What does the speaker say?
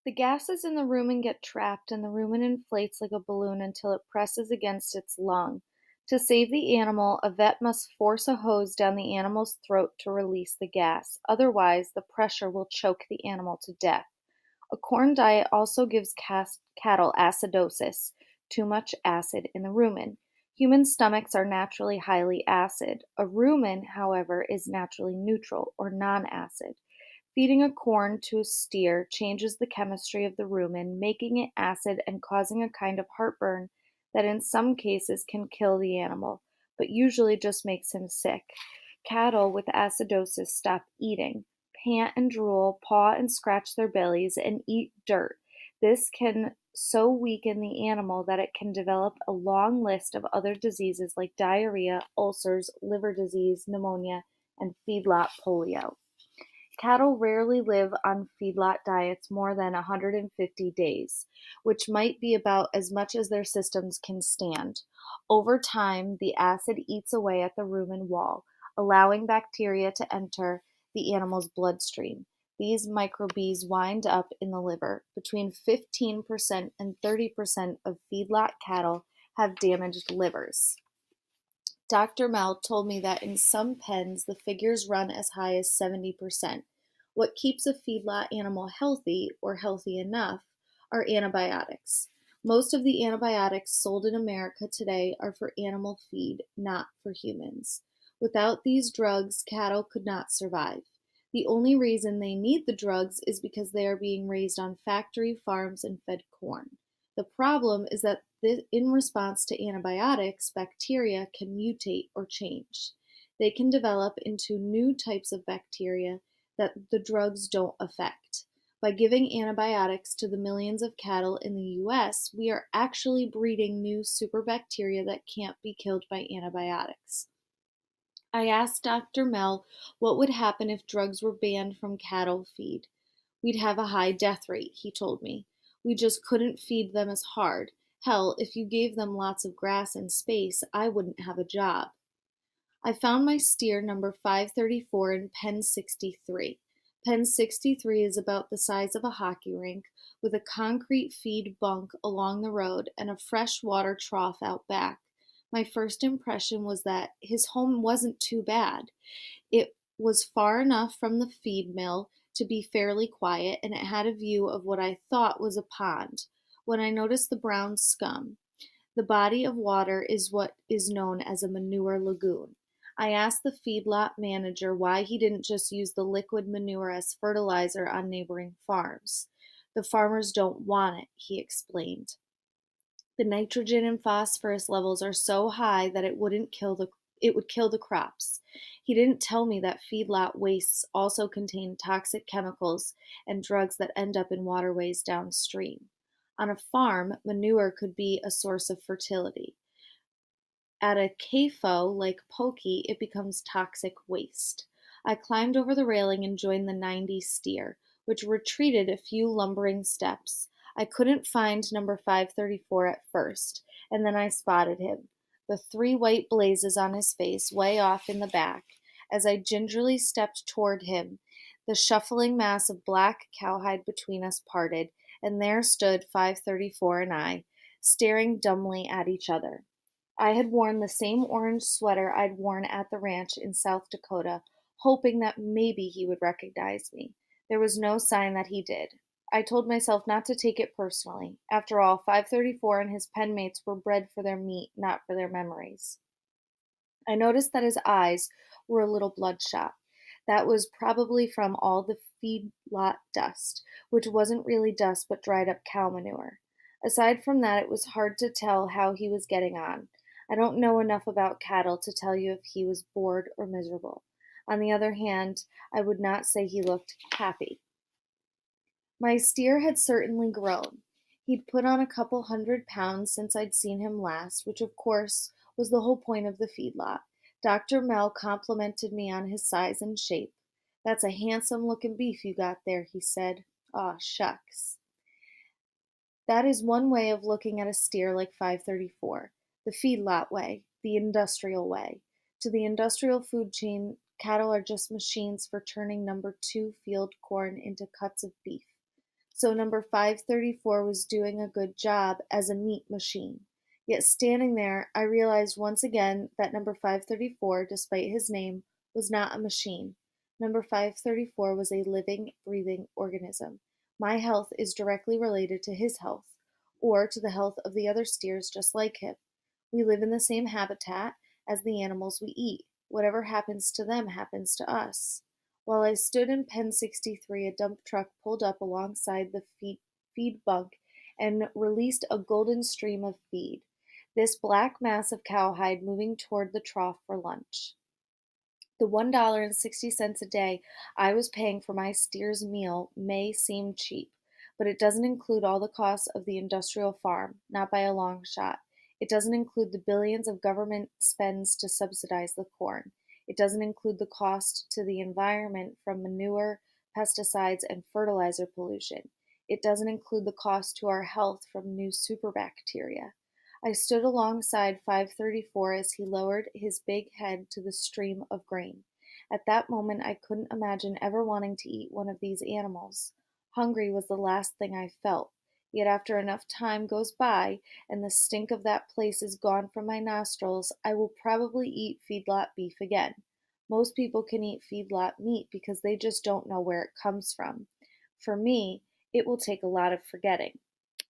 The gases in the rumen get trapped, and the rumen inflates like a balloon until it presses against its lung. To save the animal, a vet must force a hose down the animal's throat to release the gas. Otherwise, the pressure will choke the animal to death. A corn diet also gives cattle acidosis, too much acid in the rumen. Human stomachs are naturally highly acid. A rumen, however, is naturally neutral or non acid. Feeding a corn to a steer changes the chemistry of the rumen, making it acid and causing a kind of heartburn that in some cases can kill the animal, but usually just makes him sick. Cattle with acidosis stop eating, pant and drool, paw and scratch their bellies, and eat dirt. This can so weaken the animal that it can develop a long list of other diseases like diarrhea, ulcers, liver disease, pneumonia, and feedlot polio. Cattle rarely live on feedlot diets more than 150 days, which might be about as much as their systems can stand. Over time, the acid eats away at the rumen wall, allowing bacteria to enter the animal's bloodstream. These microbes wind up in the liver. Between 15% and 30% of feedlot cattle have damaged livers. Dr. Mel told me that in some pens the figures run as high as 70%. What keeps a feedlot animal healthy or healthy enough are antibiotics. Most of the antibiotics sold in America today are for animal feed, not for humans. Without these drugs, cattle could not survive. The only reason they need the drugs is because they are being raised on factory farms and fed corn. The problem is that in response to antibiotics, bacteria can mutate or change. They can develop into new types of bacteria that the drugs don't affect. By giving antibiotics to the millions of cattle in the US, we are actually breeding new superbacteria that can't be killed by antibiotics. I asked Dr. Mel what would happen if drugs were banned from cattle feed. We'd have a high death rate, he told me. We just couldn't feed them as hard. Hell, if you gave them lots of grass and space, I wouldn't have a job. I found my steer number 534 in pen 63. Pen 63 is about the size of a hockey rink, with a concrete feed bunk along the road and a fresh water trough out back. My first impression was that his home wasn't too bad. It was far enough from the feed mill to be fairly quiet, and it had a view of what I thought was a pond. When I noticed the brown scum, the body of water is what is known as a manure lagoon. I asked the feedlot manager why he didn't just use the liquid manure as fertilizer on neighboring farms. The farmers don't want it, he explained. The nitrogen and phosphorus levels are so high that it would kill the crops. He didn't tell me that feedlot wastes also contain toxic chemicals and drugs that end up in waterways downstream. On a farm, manure could be a source of fertility. At a CAFO like Pokey, it becomes toxic waste. I climbed over the railing and joined the 90 steer, which retreated a few lumbering steps. I couldn't find number 534 at first, and then I spotted him, the three white blazes on his face way off in the back. As I gingerly stepped toward him, the shuffling mass of black cowhide between us parted, and there stood 534 and I, staring dumbly at each other. I had worn the same orange sweater I'd worn at the ranch in South Dakota, hoping that maybe he would recognize me. There was no sign that he did. I told myself not to take it personally. After all, 534 and his penmates were bred for their meat, not for their memories. I noticed that his eyes were a little bloodshot. That was probably from all the feedlot dust, which wasn't really dust but dried up cow manure. Aside from that, it was hard to tell how he was getting on. I don't know enough about cattle to tell you if he was bored or miserable. On the other hand, I would not say he looked happy. My steer had certainly grown. He'd put on a couple 100 pounds since I'd seen him last, which of course was the whole point of the feedlot. Dr. Mel complimented me on his size and shape. That's a handsome looking beef you got there, he said. Aw, shucks. That is one way of looking at a steer like 534. The feedlot way, the industrial way. To the industrial food chain, cattle are just machines for turning number 2 field corn into cuts of beef. So number 534 was doing a good job as a meat machine. Yet standing there, I realized once again that number 534, despite his name, was not a machine. Number 534 was a living, breathing organism. My health is directly related to his health, or to the health of the other steers just like him. We live in the same habitat as the animals we eat. Whatever happens to them happens to us. While I stood in pen 63, a dump truck pulled up alongside the feed bunk and released a golden stream of feed, this black mass of cowhide moving toward the trough for lunch. The $1.60 a day I was paying for my steer's meal may seem cheap, but it doesn't include all the costs of the industrial farm, not by a long shot. It doesn't include the billions of government spends to subsidize the corn. It doesn't include the cost to the environment from manure, pesticides, and fertilizer pollution. It doesn't include the cost to our health from new superbacteria. I stood alongside 534 as he lowered his big head to the stream of grain. At that moment I couldn't imagine ever wanting to eat one of these animals. Hungry was the last thing I felt. Yet after enough time goes by and the stink of that place is gone from my nostrils, I will probably eat feedlot beef again. Most people can eat feedlot meat because they just don't know where it comes from. For me, it will take a lot of forgetting.